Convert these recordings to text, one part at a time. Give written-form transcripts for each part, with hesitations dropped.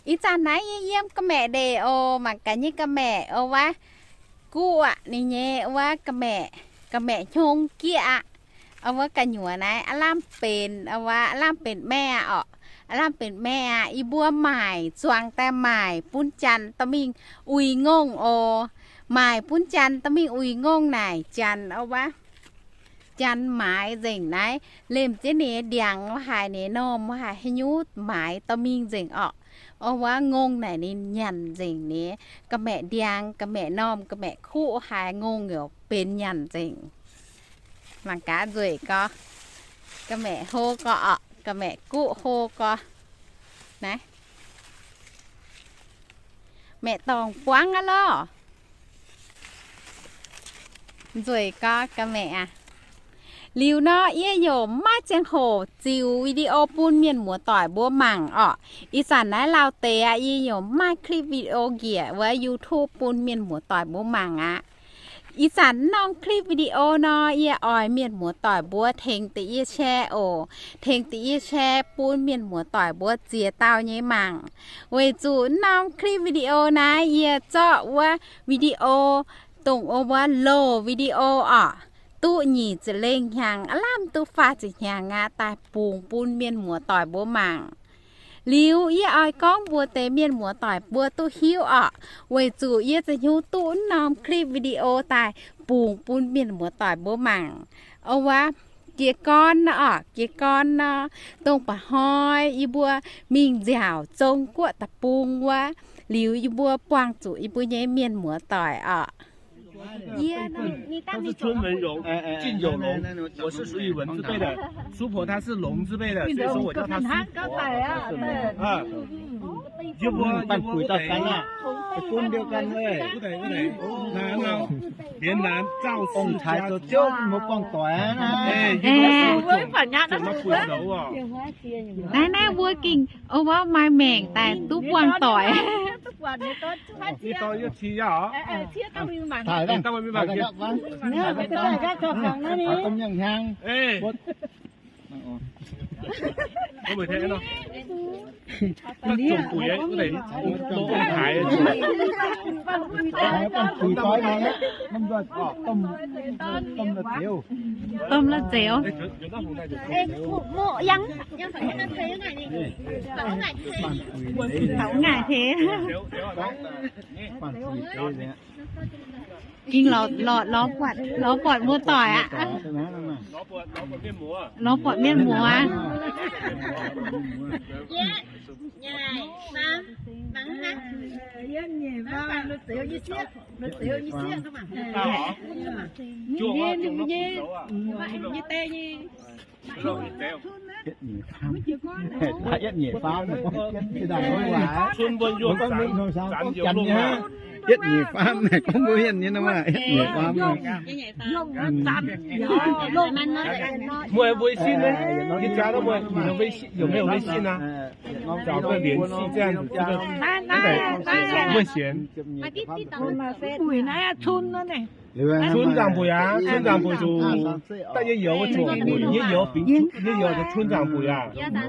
ý cha nãy yếm cái mẹ đề ô mà cả như cái mẹ ô quá cú ạ nè nhé quá cái mẹ nhung kiaเอาว่ากันอยู่นะอาล่ามเป็นเอาว่าอาล่ามเป็นแม่อ่ะอาล่ามเป็นแม่อีบัวใหม่สวงแต่ใหม่ปุ้นจันตะมิงอุยงงโอใหม่ปุ้นจันตะมิงอุยงงไหนจันเอาว่าจันหมายเจ๋งไหนเล่มเจเนเดียงว่าหายเนนอมว่าหายให้ยุดหมายตะมิงเจ๋งออกเอาว่างงไหนนี่ยันเจ๋งนี้กับแม่เดียงกับแม่นอมกับแม่คู่หายงงอยู่เป็นยันเจ๋งmà cá rồi có cái mẹ hô có cái mẹ cụ hô có này mẹ tòng quáng á lo rồi có cái mẹ à liu nó yên dồn mát trên hồ chiều video pun miền mùa tỏi búa mảng ý sản nói lao tè yên dồn mát clip video kìa với YouTube pun miền mùa tỏi búa mảng áอีสานน้องคลิปวิดีโอเนาะเอียออยเมียนหมูต่อยบัวเทงตีเอียแช่โอเทงตีเอียแช่ปูนเมียนหมูต่อยบัวเจียเต้าเยี่ยมังเวจูน้องคลิปวิดีโอนะเอียเจาะว่าวิดีโอตรงว่าโลวิดีโอตู้หนีจะเล่งยังอล่ามตู้ฟ้าจะยังงาตายปูนเมียนหมูต่อยบัวมังลิวยี่ออยก้องบัวเตเมียนหัวต่อยบัวตู้หิ้วเวจูยี่จะหิ้วตู้น้อมคลิปวิดีโอตายปูนเมียนหัวต่อยบัวมังเอาว่าเกี่ยก้อนเกี่ยก้อนตรงปะห้อยอีบัวมิงเจียวจงกัวตะปูงว่าลิวอีบัวปวางจูอีบัวเย่เมียนหัวต่อย他是春文龙，进有龙，我是属于文字辈的，叔婆她是龙字辈的，所以说我叫她叔婆。要不ปั่นปุ๋ยต่อกันอ่ะตระกูลเดียวกันเลย 不得，南啊，连南赵 องค์ 氏 ชาย 家 ตัวเจ้ามาป้องต่อยนะ 哎，怎么滚楼啊？ นายบัวกิ่งเอาว่าไม้แมงแต่ตู้ปวางต่อย 你到要吃呀？ ถ่ายได้ 当然没 ถ่าย 办 ได้ 法。 บ้างต้มยำยาง 哎，我每天呢，那种鬼不得多安排。 ถ่ายปั่นปุ๋ยต่อยมาแล้วมันก็ต้มละเจียว ต้มละเจียว mộยังphải cho nó thấy cái này đi bảo cái này ปั่นปุ๋ย เขาง่ายเท ปั่นปุ๋ยเจียวเนี่ย กิ่งล้อปอดบัวต่อย ใช่ไหมนั่นน่ะ 老婆面膜。 ล้อปอดเมียนหมู nhài bám bắn nè bám nó tiểu như xiết các bạn 种啊，种了熟啊， như tê như 肉也没有。 เย็ดหนีฟ้าถ้าเย็ดหนีฟ้ามันก็เย็ดไม่ได้เพราะว่า 春温 มัน 润 ก็นึ่งโทรศัพท์ป้องกันเนี่ยฮะ 咱 เย็ดหนีฟ้าเนี่ยก็มือเย็นนี่นะว่าเย็ดหนีฟ้าเนี่ย nhảy bám lộn ăn nó 没有微信呢？你加了没？你的微信有没有微信啊？找个联系这样子，这个不行。 ปุ๋ยนะชุนนั่นเอง 村长杯啊，村长杯就但也有种杯，也有的村长杯啊。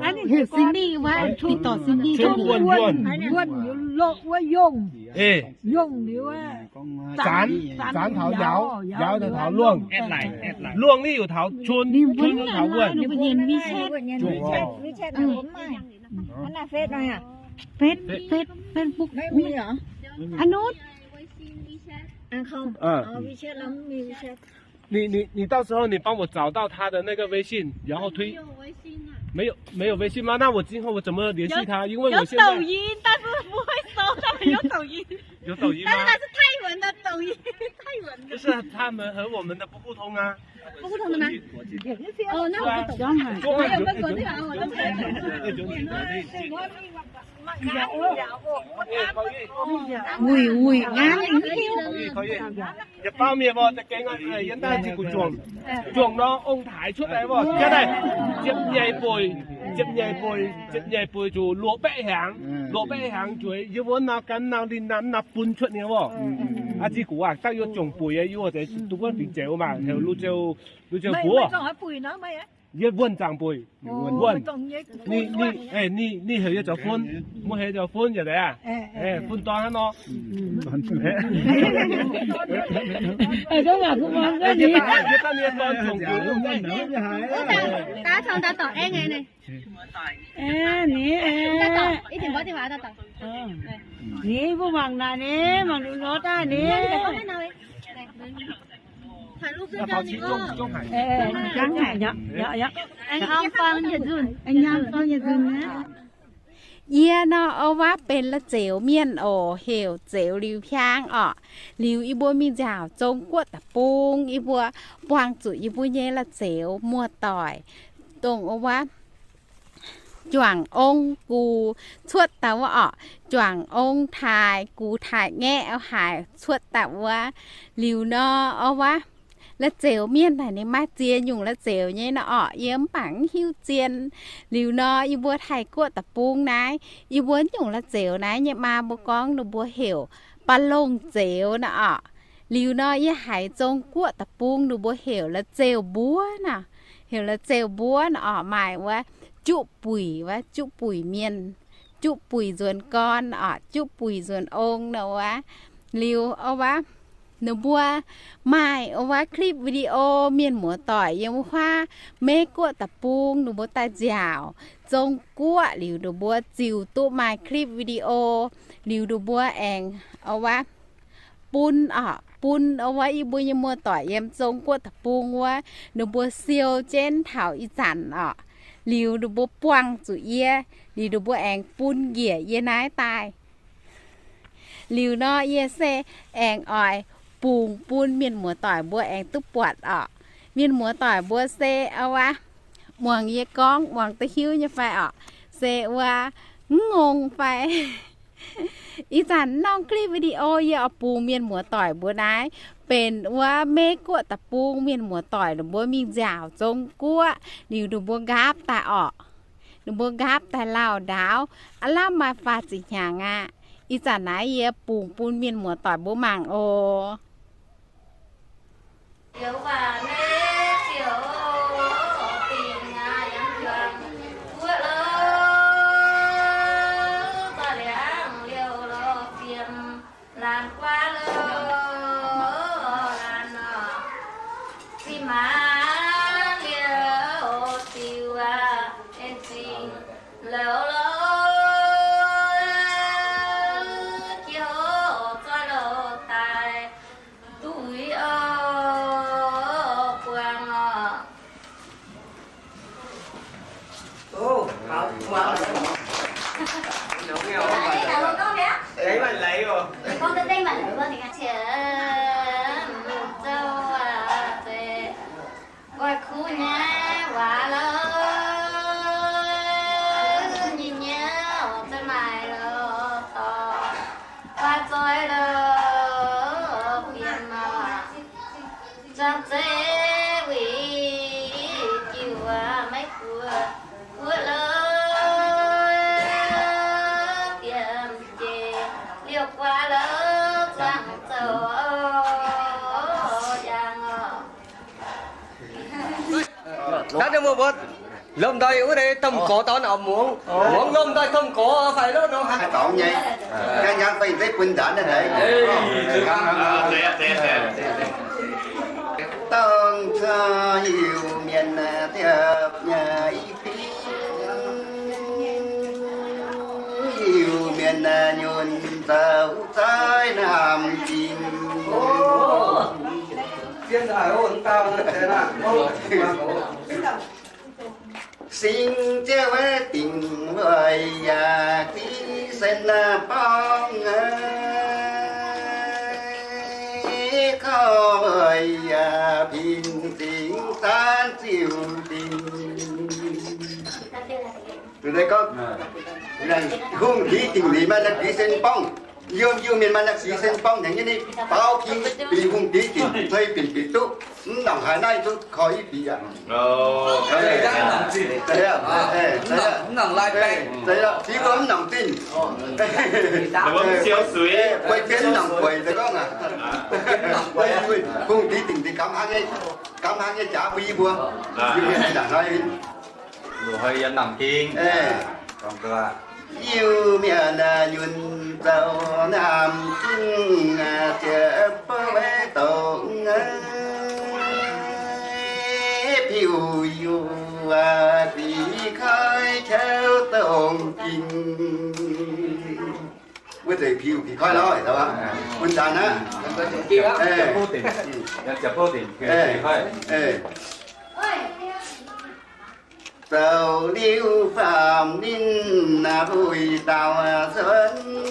อันนี้คือซินดี้ว่าพี่ต่อซินดี้ 春温润， วนอยู่โลกว่ายง 哎， ยงหรือว่า 斩桃摇的桃论，论里有桃春，春有桃 ดู 问。 ไปเย็นวิเชษ วิเชษนะผมไม่อันน่ะเฟซหน่อยอ่ะ เฟซบุ๊ก ไม่มีเหรอ อนุช อันเขาวิเชษแล้วมีวิเชษ 你到时候你帮我找到他的那个微信，然后推。没有微信吗？那我今后我怎么联系他？因为我现在抖音，但是不会搜，他们有抖音，有抖音吗？但是它是泰文的抖音，泰文的。就是他们和我们的不互通啊。不互通的吗？哦，那我不懂。我有跟国际网，我都可以。อุ้ยงาน 可以。一包面喎，只頸啊，引單子佢撞咯，ông thái出嚟喎，一嚟接夜背就落北響嘴，要揾那緊那連那半出嘅喎。阿支股啊，得要種背嘅，要我哋讀翻邊隻嘛，條路就ไม่ต้องให้ปุ๋ยเนาะไม่一溫長輩，溫。你係一隻寬，冇係一隻寬入嚟啊？寬當喺咯。咁話佢話咩嘢？打通得到 N 呢？你一定打電話得到。你不忙啦，你忙住攞單你。ถ่ายรูปด้วยกันนี่ก็ Trắng này nhá. anh Am Phongอย่าดุน Anh Nam con nhà rừng á. เยี่ยเนาะเอาว่าเป็นละเจียวเมียนโอเหี่ยวเจียวริวพยางอ่ะริวอีบัวมีจ่าวจงกวดตะปุงอีบัวปวางจุอีบัวเย่ละเจียวมัวต่อยตรงเอาว่าจวงองกูชวดตะว่าอ่ะจวงองทายกูทายแง่เอาหายชวดตะว่าริวเนาะเอาว่าละเจียวเมียนไหนในมาเจียนอยู่ละเจียวเนี่ยเนาะอ่ะเยี่ยมปังหิวเจียนริวเนาะอีบัวไทยกวดตะปุงนายอีบัวอยู่ละเจียวนะเนี่ยมาบัวกองดูบัวเหี่ยวปลาลงเจียวนะอ่ะริวเนาะยี่หายจงกวดตะปุงดูบัวเหี่ยวละเจียวบัวน่ะเหี่ยวละเจียวบัวน่ะอ่ะหมายว่าจุปุ๋ยว่าจุปุ๋ยเมียนจุปุ๋ยส่วนก้อนอ่ะจุปุ๋ยส่วนองค์เนาะวะริวเอาวะหนูบัวไม่เอาว่าคลิปวิดีโอเมียนหมูต่อยยังว่าเมกัวตะปุงหนูบัวตาเจียวจงกัวหลิวหนูบัวจิวตู้มาคลิปวิดีโอหลิวหนูบัวเองเอาว่าปุนอ่ะปุนเอาไว้อีบัวยังมัวต่อยยังจงกัวตะปุงว่าหนูบัวเซียวเจนเถาอีจันอ่ะหลิวหนูบัวปวงจุเอียหลิวหนูบัวเองปุนเหยี่ยเยี่ยนายตายหลิวเนาะเยี่ยเซเองอ่อยปูงปูนเมียนหมูต่อยบัวเองตุ๊ปวดอ่ะเมียนหมูต่อยบัวเซเอาวะหมวงเยก้องหมวงตะคิ้วยังไฟอ่ะเซว่างงไปอีจันน้องคลิปวิดีโอเยอะปูเมียนหมูต่อยบัวได้เป็นว่าเมกัวตะปูเมียนหมูต่อยหรือบัวมีจ่าวจงกัวหรือดูบัวกาบตาออกหรือบัวกาบตาเหล่าดาวอัลล่ามาฟาจิหางอ่ะอีจันไหนเยอะปูนเมียนหมูต่อยบัวมังโอDiệu và nét diệu tình dáng dàng vua lơ ta lẻng liều lo phiền làm qua lơ làm khi mà liều siêu em xin lỡ lỡ chiếu cho lỡ tài tuổi lấy mà lấy rồi con tên tên bạn nữa thì chè châu à tề coi khu nhà quả lơ nhìn nhớ trên mày lơ to qua trôi lơ phiền mà trong chế quỷ chiều mấy cua lơ qua lỡ chẳng chờ đã được một bớt lông đây ở đây tôm cổ tao nào muốn lông đây tôm cổ phải đó đâu hả cậu nhỉ cái nhang phải tới quỳnh đản đấy tông cho hiểu miền tiệp nhà ý hiểu miền nhuần tàu trái nam chim thiên hải ôn tao thế là xin che với tình người già tí sen là bóng khó người già bình tĩnh tan chiều tình từ đây con này không khí tình lý mà là khí sen bóng dương miền man là khí sen bóngอย่างนี้นี่เป้าพิงปีหุ่นปีกินเคยปีปีตุ๊ nòng hải này tôi khỏi bị ạ. Đấy là gì? Đấy ạ. Nòng lai bang. Đấy ạ. Chỉ có nòng tin. Quay kiến nòng quầy đấy con à. Quay cùng tí tỉnh thì cảm ơn cắm hàng cái chả bì bùa như này là nói đồ hơi nằm kiên còn cơ yêu mẹ là nhuận giàu nam chung chợ bơ bé tổ phiêu yêu vì khơi theo tổng kinh với thầy phiêu thì khơi nói đâu ạ quân đàn á vô tình chả vô tình tàu điêu phạm ninh là hồi tàu sơn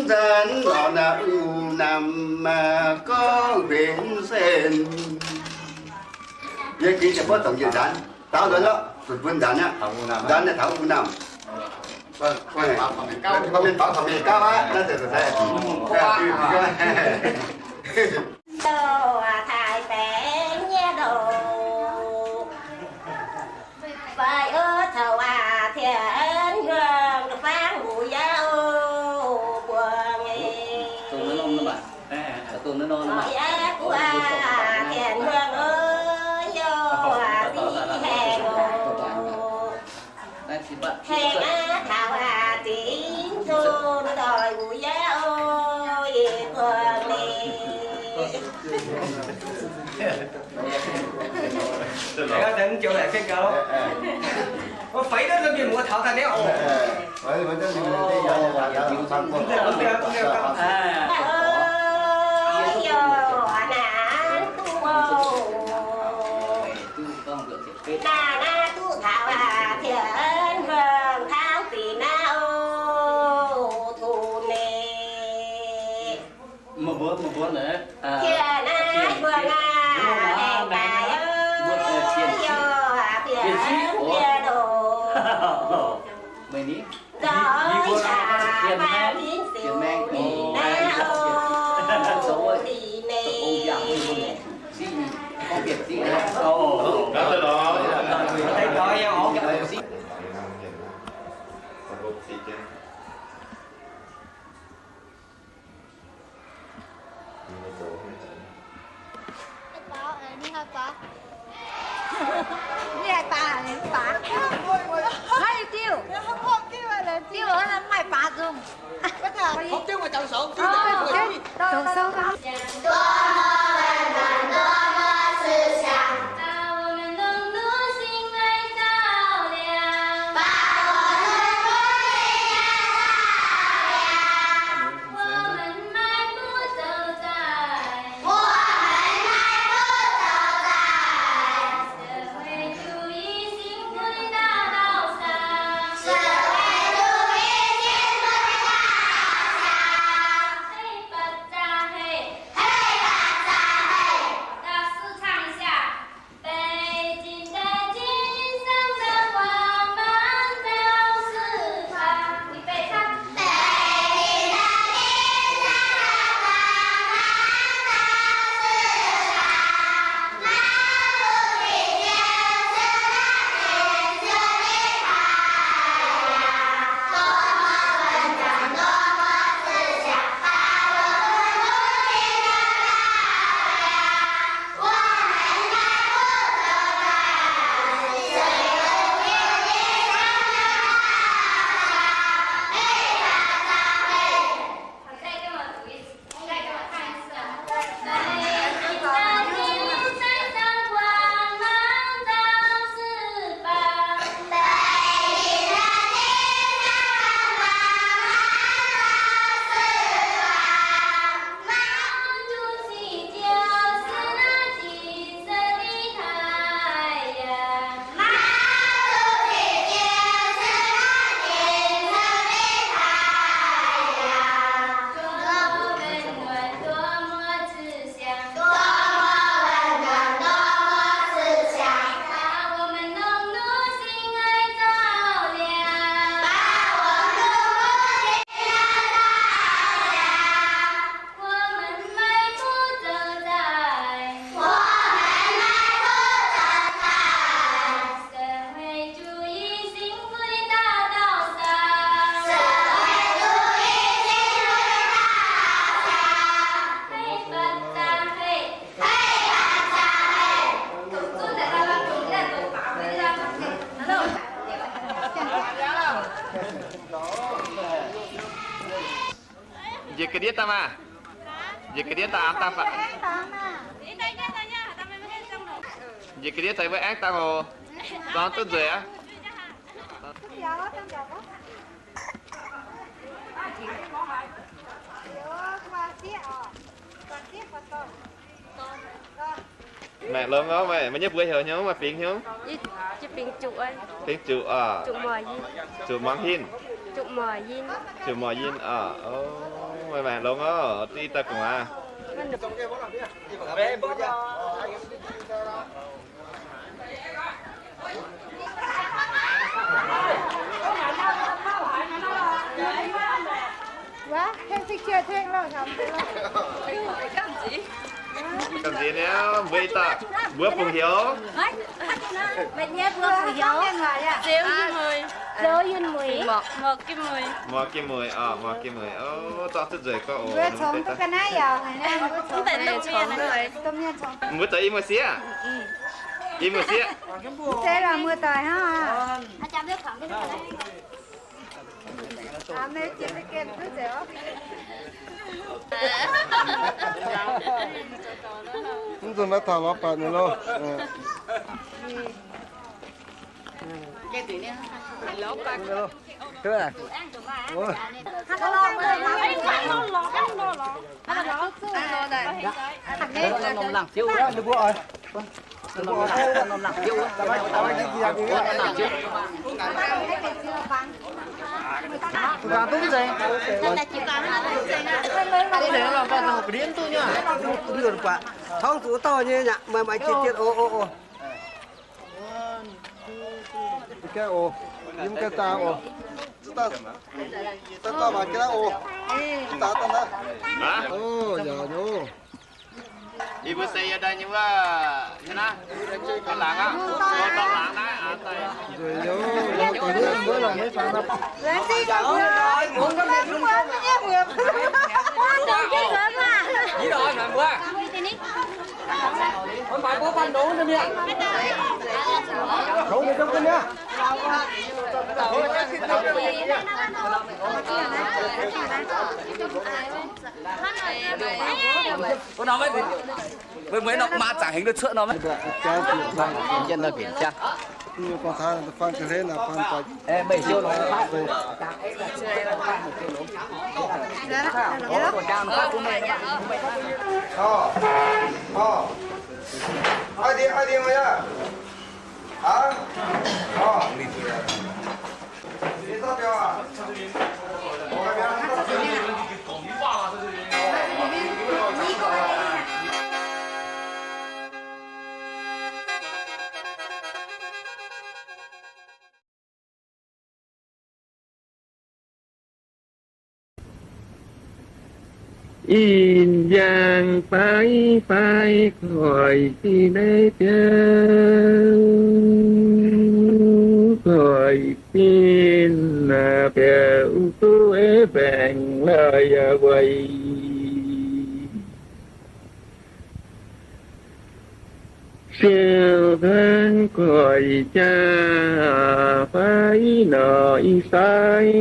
dân gọi là u nằm mà có biển sen nhớ kỹ cho bớt tổng diện đàn tao rồi đó tụi quân đàn nhá đàn là thảo u nằm vâng có bên bảo thằng cao á nó từ từ đây thải bé nhé đồ phải ở thầu thiện hương phán ngủ giáo buồn tụi nó non hỏi ác qua thiện hương ơi vô đi hè ngủ hẹn thảo tín chôn đòi ngủ giáo thường đi để đến chỗ lại cái câu có phải đó là mua thảo thành đéo vậy mà cái gì đi giờ xong rồi na tu thảo thiện hương thảo tỳ na thù nề một bữa nữa kia na vừa na đèn bài ơi thiện kia đồ mày ní rồi xà ba biến siêu đi na đi nề không biết gì đó thấy đói họ cái gì Nghe bà này bà hay tiêu tiêu ở là mày bà dùng không tiêu mà chồng sổ chồng sổ không Hey! Dịch cái đĩa ta mà. Dịch cái đĩa ta ta phải. Dịch cái đĩa thấy với ác ta hồ. Đó tốt rồi á. Mẹ lớn đó mày nhớ bữa giờ nhớ mà tiếng nhớ. Chứ tiếng trụ anh. Tiếng trụ à. Trụ mò gì. Trụ mong hin. Trụ mò gì. Trụ mò hin à. Mày mẹ lớn đó đi ta cùng à. Quá, thêm thích chưa thêm rồi không? Cầm gì nữa, vậy ta bữa phùng hiếu. Mình nhé bữa phùng hiếu. Rêu duyên mùi. Rêu duyên mùi. Mò kim mùi. Mò kim mùi, mò kim mùi. To tốt rồi có ổ. Bữa sống có cái này à? Không thể tôm miên này. Tôm miên sống. Mới tới im một xía. Im một xía. Thế là mưa tỏi ha. Chạm nước khoảng cái này. Mẹ chỉ phải kèm thứ gì đó. Chúng tôi đã thảo bắp bạn rồi. Cái gì nữa? Lỗ bạc. Thế này. Ôi. Không tủ to như nhỉ mà mày chi tiết ô Cái ô, những cái ta ô. Ta mà cái ô. Ta đó. Hả? Ô, giờ nhô. Ibu saya ada nyewa, mana? Kelang ah, tolong lang na, atay. Rồi nhô, còn nữa bữa là mấy phản đó. Lên đi rồi, muốn có mấy lúc quá em vừa. Đừng chứ nữa mà. gì rồi mà bữa không phải có ban đủ nữa nha Không trong cái nhá. có nói với mấy nó ma chẳng hình được sữa nó mấy Cháu kiểm tra. nhân là kiểm tra Như con thai là phan cái thế là phan phải. em 7 triệu nó ai đi mày à hả đi sao tiêu à in giang phải khỏi khi đấy khỏi tin là kẹo tôi bèn lời quay siêu thân khỏi cha phải nội sai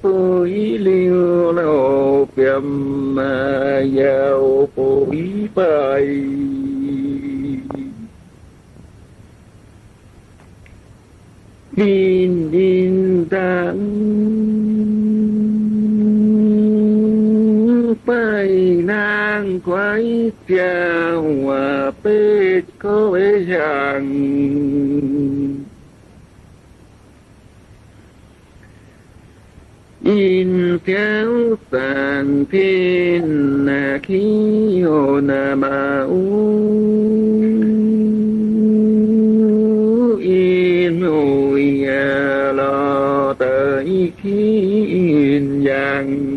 phối liêu lộ kiềm mà giàu phối bài in tang phải nàng quái chào và bê có bê rằng in kéo tàn thiên là khí hồ nà mà in hồi lo tới khí in vàng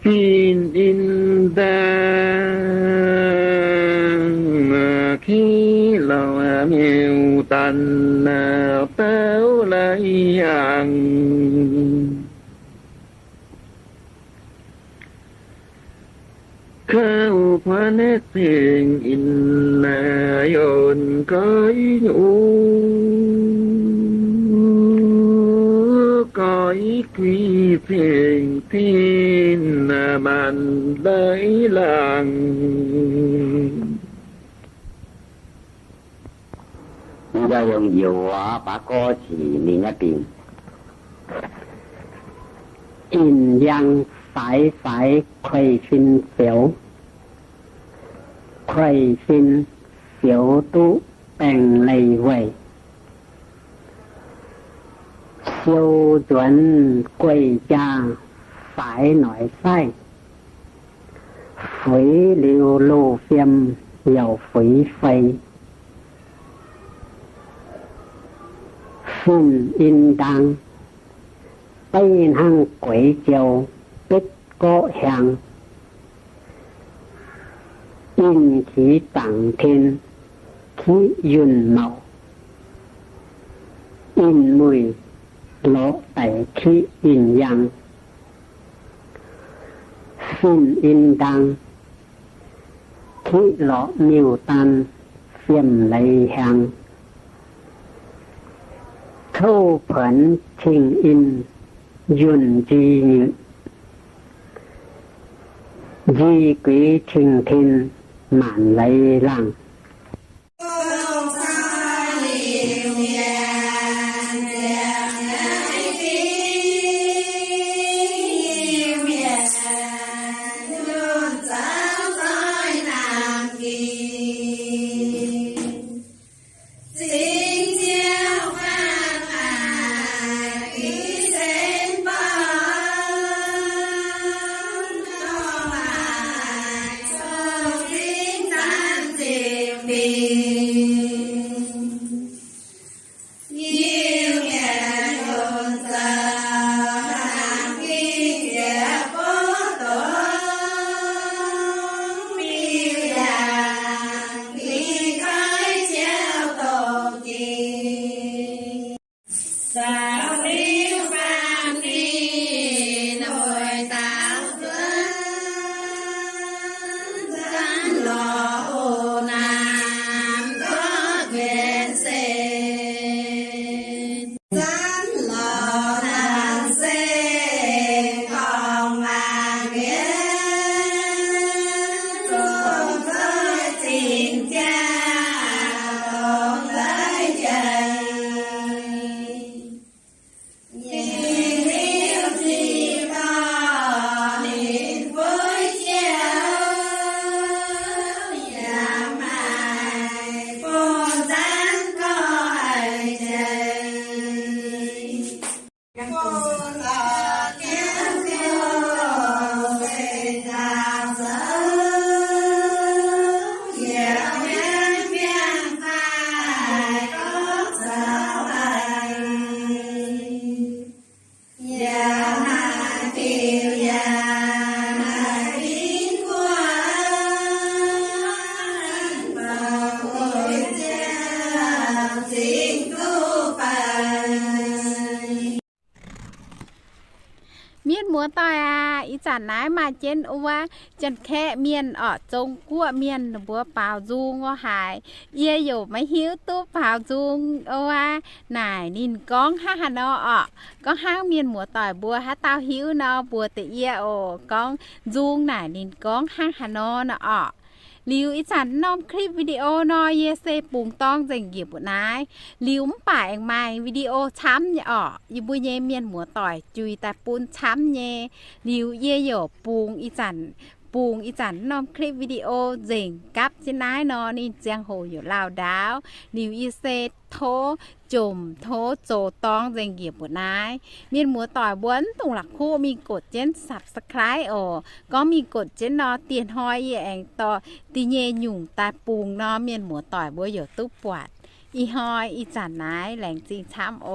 in đang khí lo miêu tành táo lấy hàng khao phá nét thiền in là yồn cõi nhũ nói quý phiền thiên màn lấy làng gia用油啊把歌词念一遍阴陽洗洗虧損少虧損少都並利位修準歸家phải nói sai phí liều lô phim dầu phí phây phun in đăng tây hăng quỷ chiều bích có hàng in khí tặng thiên khí dùn màu in mùi lỗ tẩy khí in yang phun in đăng khí lỗ miêu tan phiêm lấy hàng thâu phấn trình in dùn di nhự di quý trình thiên mạn lấy lăng múa tỏi à ý chả nái mà trên ua chân khe miền ở trong cua miền búa bào du ngô hải ye dụ mấy hiếu tu bào du ua nải nín con ha hà nó ở con hang miền múa tỏi búa ha tao hiếu nó búa tự ye ồ con du nải nín con hang hà nó ở liuอีฉันน้อมคลิปวิดีโอนอเยเซปุงต้องเจงเกียบนายลิวมป่าเองไม่วิดีโอช้ำเนี่ยอ่อยิบุเยเมียนหัวต่อยจุยแต่ปูนช้ำเยลิวเยโยปุงอีฉันน้อมคลิปวิดีโอเจงกับจินายนอนี่เจียงโหอยู่ลาวดาวลิวอีเซโทจุ่มโทโจต้องเจงเกียบบนายเมียนหัวต่อยบ้วนตรงหลักคู่มีกดเจนsubscribe โอก็มีกดเจนนอเตียนห้อยเองต่อตีเยหยุ่งตาปูงนอเมียนหัวต่อยบัวอยู่ตู้ปวดอีหอยอีจันนายแหล่งจริงช้ำโอ